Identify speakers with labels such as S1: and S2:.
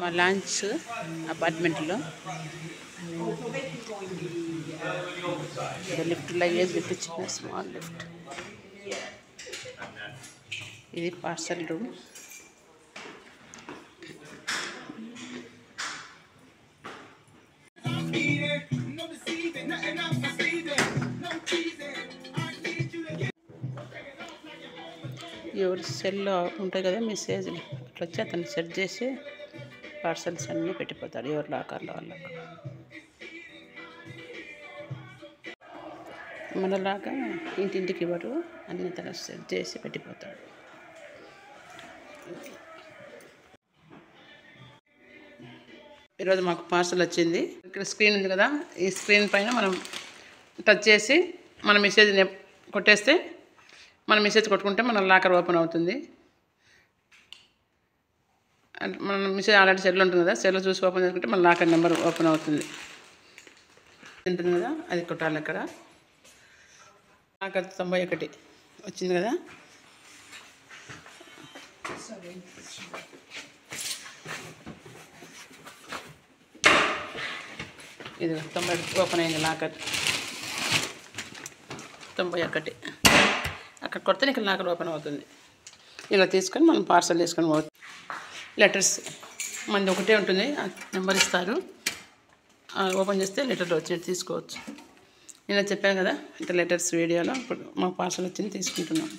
S1: మా లాంచ్ అపార్ట్మెంట్లో lift luggage lift చిన్న స్మాల్ లిఫ్ట్. ఇది పార్సల్ రూమ్. ఎవరి సెల్లో ఉంటాయి కదా మెసేజ్లు, అట్లా వచ్చి అతను సెట్ చేసి పార్సల్స్ అన్నీ పెట్టిపోతాడు ఎవరి లాకర్లో వాళ్ళకు. మనలాగా ఇంటింటికి ఇవ్వరు, అన్ని తన సెట్ చేసి పెట్టిపోతాడు. ఈరోజు మాకు పార్సల్ వచ్చింది. ఇక్కడ స్క్రీన్ ఉంది కదా, ఈ స్క్రీన్ పైన మనం టచ్ చేసి మన మెసేజ్ని కొట్టేస్తే, మన మెసేజ్ కొట్టుకుంటే మన లాకర్ ఓపెన్ అవుతుంది. మన మెసేజ్ ఆల్రెడీ సెల్లో ఉంటుంది కదా, సెల్లో చూసి ఓపెన్ చేసుకుంటే మన లాకర్ నెంబర్ ఓపెన్ అవుతుంది. ఉంటుంది కదా, అది కొట్టాలి. అక్కడ లాకర్ 91 వచ్చింది కదా, ఇది 90 ఓపెన్ అయింది లాకర్. 91 అక్కడ కొడితే ఇక్కడ లాకర్ ఓపెన్ అవుతుంది. ఇలా తీసుకొని మనం పార్సల్ తీసుకొని పోతుంది. లెటర్స్ మనది ఒకటే ఉంటుంది, నెంబర్ ఇస్తారు, ఓపెన్ చేస్తే లెటర్ వచ్చి తీసుకోవచ్చు. నేను చెప్పాను కదా, అంటే లెటర్స్ వీడియోలో ఇప్పుడు మా పార్సల్ వచ్చింది తీసుకుంటున్నాం.